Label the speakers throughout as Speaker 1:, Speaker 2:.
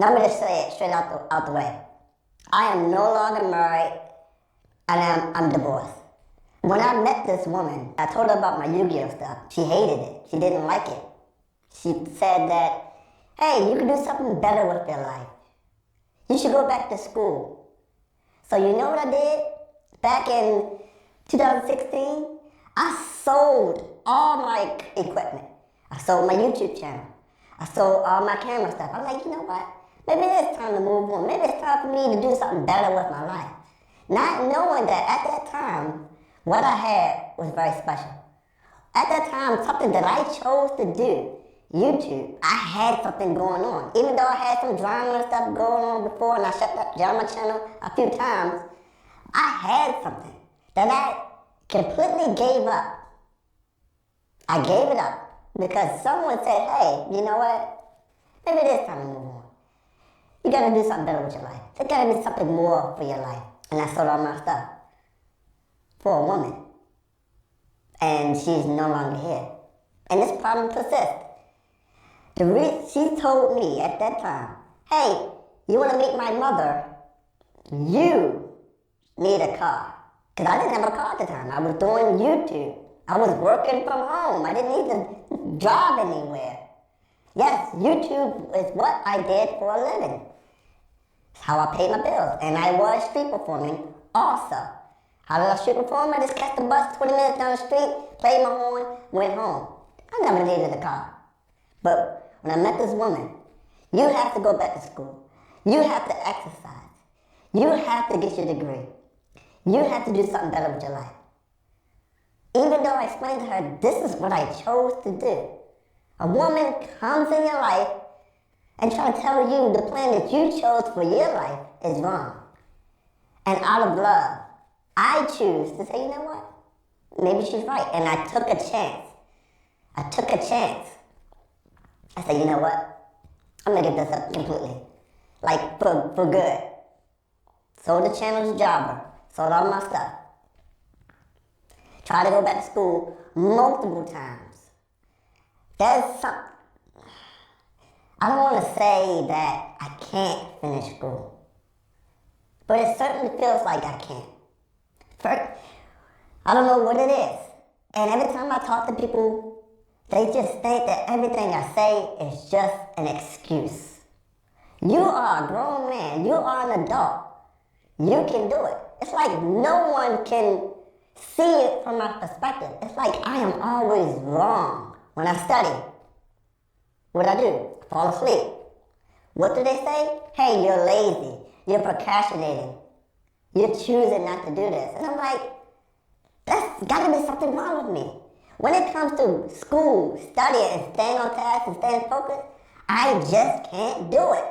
Speaker 1: Now let me just say it straight out the way. I am no longer married, and I'm divorced. When I met this woman, I told her about my Yu-Gi-Oh stuff. She hated it. She didn't like it. She said that, hey, you can do something better with your life. You should go back to school. So you know what I did? Back in 2016, I sold all my equipment. I sold my YouTube channel. I sold all my camera stuff. I'm like, you know what? Maybe it's time to move on. Maybe it's time for me to do something better with my life. Not knowing that at that time, what I had was very special. At that time, something that I chose to do, YouTube, I had something going on. Even though I had some drama and stuff going on before and I shut down my channel a few times, I had something that I completely gave up. I gave it up because someone said, hey, you know what? Maybe it is time to move on. You gotta do something better with your life. There gotta be something more for your life. And I sold all my stuff for a woman. And she's no longer here. And this problem persists. She told me at that time, hey, you wanna meet my mother? You need a car. Because I didn't have a car at the time. I was doing YouTube. I was working from home. I didn't need to drive anywhere. Yes, YouTube is what I did for a living. It's how I paid my bills. And I was street performing also. How did I street perform? I just catch the bus 20 minutes down the street, played my horn, went home. I never needed a car. But when I met this woman, you have to go back to school. You have to exercise. You have to get your degree. You have to do something better with your life. Even though I explained to her, this is what I chose to do. A woman comes in your life and try to tell you the plan that you chose for your life is wrong. And out of love, I choose to say, you know what? Maybe she's right. And I took a chance. I said, you know what? I'm gonna give this up completely. Like, for good. Sold the channel to Jobber. Sold all my stuff. Tried to go back to school multiple times. There's some, I don't want to say that I can't finish school, but it certainly feels like I can't. First, I don't know what it is. And every time I talk to people, they just think that everything I say is just an excuse. You are a grown man. You are an adult. You can do it. It's like no one can see it from my perspective. It's like I am always wrong when I study. What do? Fall asleep. What do they say? Hey, you're lazy. You're procrastinating. You're choosing not to do this. And I'm like, that's gotta be something wrong with me. When it comes to school, studying, and staying on task and staying focused, I just can't do it.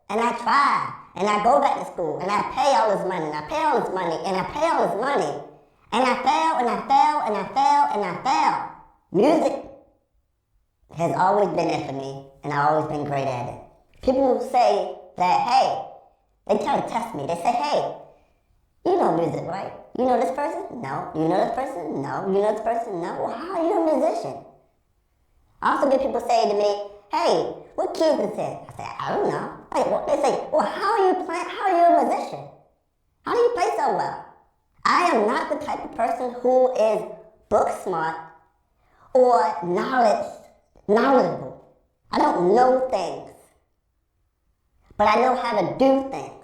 Speaker 1: And I try. And I go back to school. And I pay all this money. And I pay all this money. And I pay all this money. And I fail, and I fail, and I fail, and I fail. Music has always been it for me, and I've always been great at it. People say that, hey, they try to test me. They say, hey, you know music, right? You know this person? No. You know this person? No. You know this person? No. Well, how are you a musician? I also get people say to me, hey, what key is this in? I say, I don't know. They say, well, how are you a musician? How do you play so well? I am not the type of person who is book smart or knowledgeable. I don't know things, but I know how to do things.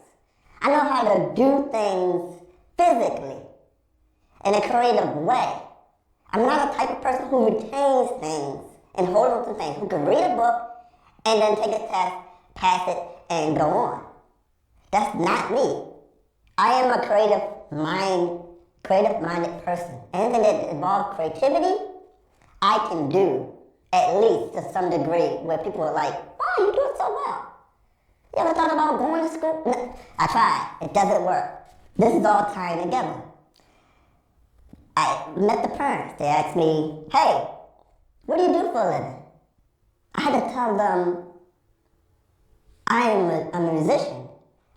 Speaker 1: I know how to do things physically in a creative way. I'm not a type of person who retains things and holds on to things, who can read a book and then take a test, pass it, and go on. That's not me. I am a creative-minded person. Anything that involves creativity, I can do, at least to some degree, where people are like, wow, you do it so well. You ever thought about going to school? No. I tried. It doesn't work. This is all tying together. I met the parents. They asked me, hey, what do you do for a living? I had to tell them I am a musician.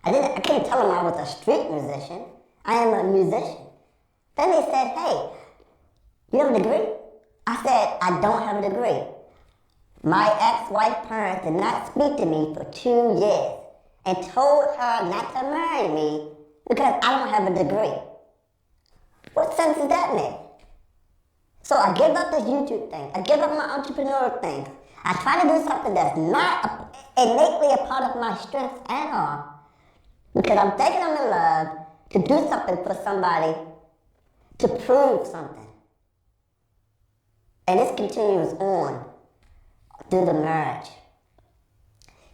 Speaker 1: I couldn't tell them I was a street musician. I am a musician. Then they said, hey, you have a degree? I said, I don't have a degree. My ex-wife parents did not speak to me for 2 years. and told her not to marry me because I don't have a degree. What sense does that make? So I give up this YouTube thing. I give up my entrepreneurial thing. I try to do something that's not innately a part of my strength at all because I'm thinking I'm in love to do something for somebody, to prove something. And this continues on through the marriage.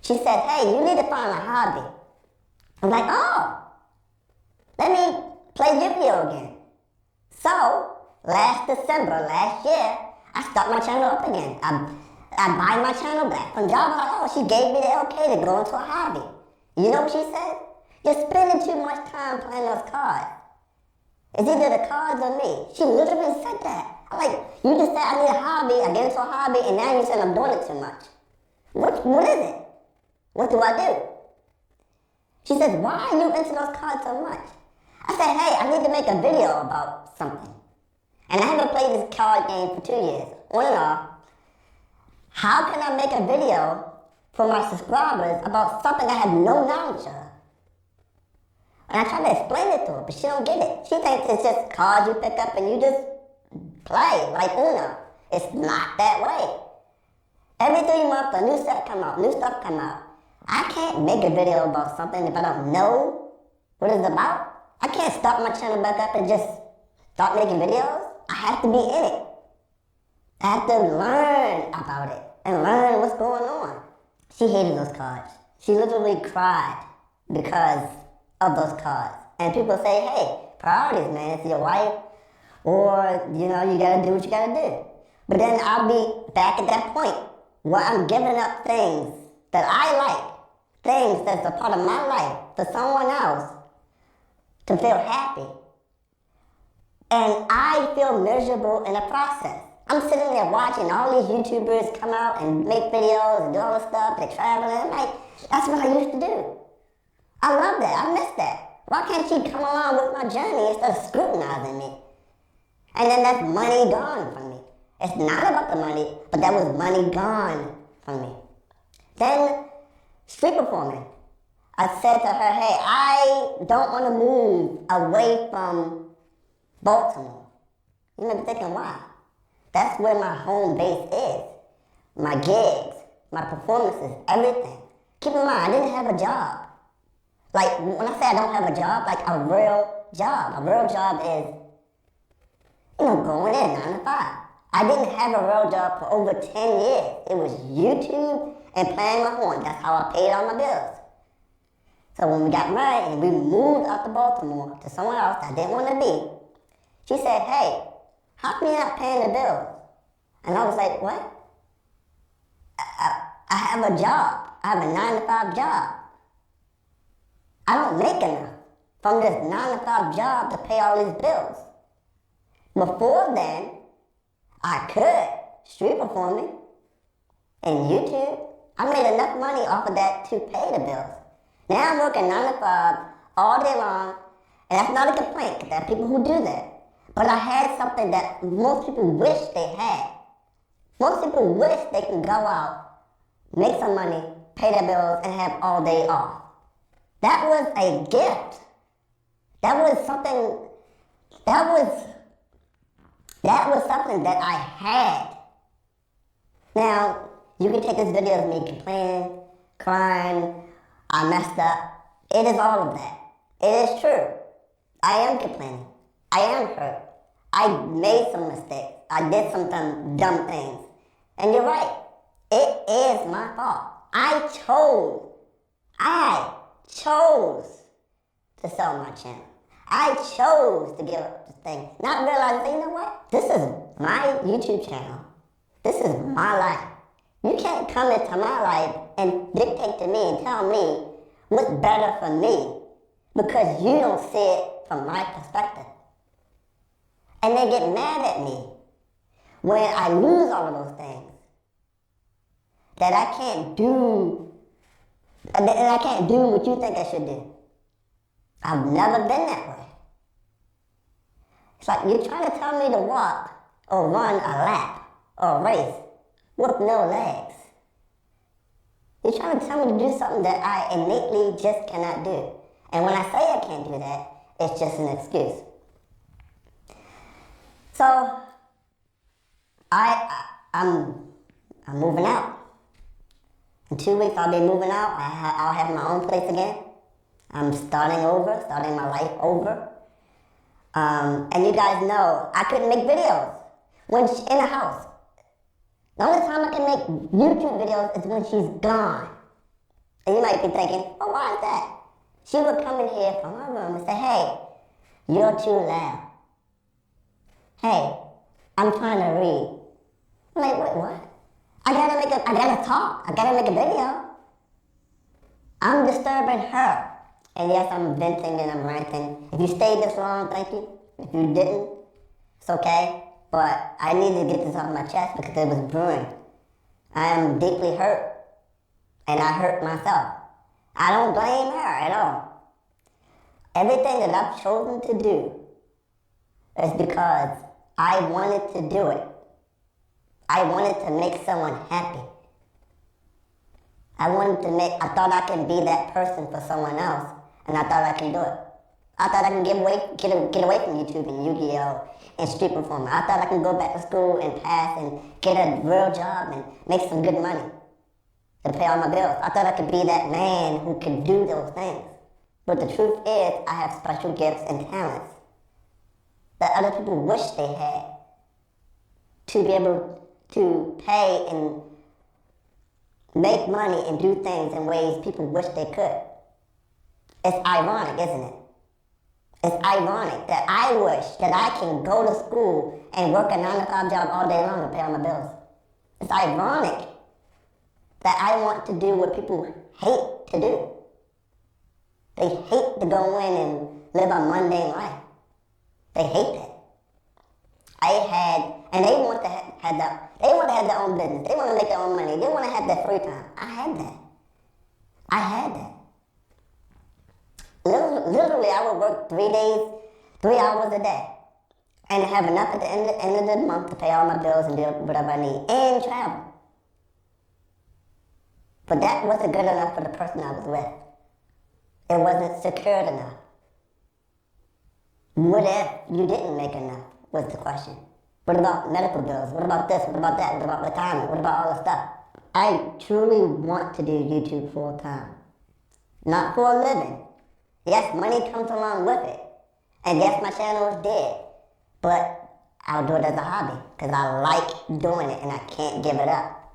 Speaker 1: She said, hey, you need to find a hobby. I'm like, oh, let me play Yu-Gi-Oh again. So, last December, last year, I start my channel up again. I buy my channel back from Java. Like, oh, she gave me the okay to go into a hobby. You know what she said? You're spending too much time playing those cards. It's either the cards or me. She literally said that. I'm like, you just said I need a hobby, I get into a hobby, and now you said I'm doing it too much. What is it? What do I do? She says, why are you into those cards so much? I said, hey, I need to make a video about something. And I haven't played this card game for 2 years, on and off. How can I make a video for my subscribers about something I have no knowledge of? And I try to explain it to her, but she don't get it. She thinks it's just cards you pick up and you just play, like Uno. It's not that way. Every 3 months, a new set come out, new stuff come out. I can't make a video about something if I don't know what it's about. I can't start my channel back up and just start making videos. I have to be in it. I have to learn about it and learn what's going on. She hated those cards. She literally cried because of those cards. And people say, hey, priorities, man. It's your wife, or, you know, you gotta do what you gotta do. But then I'll be back at that point where I'm giving up things that I like, things that's a part of my life for someone else to feel happy. And I feel miserable in the process. I'm sitting there watching all these YouTubers come out and make videos and do all this stuff, they're traveling. I'm like, that's what I used to do. I love that, I miss that. Why can't she come along with my journey instead of scrutinizing me? And then that's money gone from me. It's not about the money, but that was money gone from me. Then, street performing. I said to her, hey, I don't want to move away from Baltimore. You may be thinking, why? That's where my home base is. My gigs, my performances, everything. Keep in mind, I didn't have a job. Like, when I say I don't have a job, like a real job. A real job is, you know, going in 9 to 5. I didn't have a real job for over 10 years. It was YouTube and playing my horn. That's how I paid all my bills. So when we got married and we moved out to Baltimore to somewhere else I didn't want to be, she said, hey, how come you're not paying the bills? And I was like, what? I have a job. I have a 9 to 5 job. I don't make enough from this 9 to 5 job to pay all these bills. Before then, I could street performing and YouTube. I made enough money off of that to pay the bills. Now I'm working 9 to 5 all day long, and that's not a complaint, because there are people who do that. But I had something that most people wish they had. Most people wish they can go out, make some money, pay their bills, and have all day off. That was a gift. That was something that I had. Now, you can take this video of me complaining, crying, I messed up. It is all of that. It is true. I am complaining. I am hurt. I made some mistakes. I did some dumb things. And you're right. It is my fault. I chose to sell my channel. I chose to give up this thing. Not realizing, you know what? This is my YouTube channel. This is my life. You can't come into my life and dictate to me and tell me what's better for me because you don't see it from my perspective. And they get mad at me when I lose all of those things that I can't do, and I can't do what you think I should do. I've never been that way. It's like you're trying to tell me to walk or run a lap or a race with no legs. You're trying to tell me to do something that I innately just cannot do. And when I say I can't do that, it's just an excuse. So, I'm moving out. In 2 weeks, I'll be moving out. I'll have my own place again. I'm starting over, starting my life over. And you guys know I couldn't make videos when she's in the house. The only time I can make YouTube videos is when she's gone. And you might be thinking, oh, why is that? She would come in here from her room and say, hey, you're too loud. Hey, I'm trying to read. I'm like, wait, what? I gotta talk. I gotta make a video. I'm disturbing her. And yes, I'm venting and I'm ranting. If you stayed this long, thank you. If you didn't, it's okay. But I needed to get this off my chest because it was brewing. I am deeply hurt. And I hurt myself. I don't blame her at all. Everything that I've chosen to do is because I wanted to do it. I wanted to make someone happy. I thought I could be that person for someone else, and I thought I could do it. I thought I could get away from YouTube and Yu-Gi-Oh! And street performer. I thought I could go back to school and pass and get a real job and make some good money to pay all my bills. I thought I could be that man who could do those things. But the truth is, I have special gifts and talents that other people wish they had to be able to pay and make money and do things in ways people wish they could. It's ironic, isn't it? It's ironic that I wish that I can go to school and work a 9-to-5 job all day long to pay all my bills. It's ironic that I want to do what people hate to do. They hate to go in and live a mundane life. They hate that. And they want to have their own business. They want to make their own money. They want to have their free time. I had that. Literally, I would work 3 days, 3 hours a day, and have enough at the end of the month to pay all my bills and do whatever I need, and travel. But that wasn't good enough for the person I was with. It wasn't secured enough. What if you didn't make enough, was the question. What about medical bills? What about this? What about that? What about retirement? What about all the stuff? I truly want to do YouTube full time. Not for a living. Yes, money comes along with it. And yes, my channel is dead. But I'll do it as a hobby because I like doing it and I can't give it up.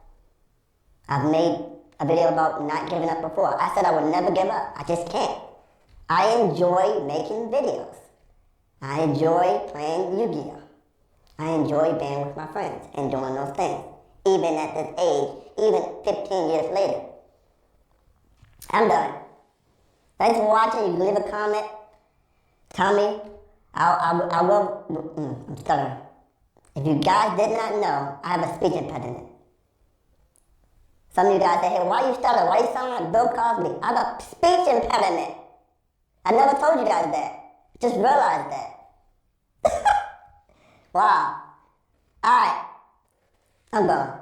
Speaker 1: I've made a video about not giving up before. I said I would never give up. I just can't. I enjoy making videos. I enjoy playing Yu-Gi-Oh! I enjoy being with my friends and doing those things. Even at this age, even 15 years later. I'm done. Thanks for watching. You can leave a comment. Tell me. I will. I'm stuttering. If you guys did not know, I have a speech impediment. Some of you guys say, hey, why you stutter? Why you sound like Bill Cosby? I have a speech impediment. I never told you guys that. Just realized that. Wow. Alright. I'm gone.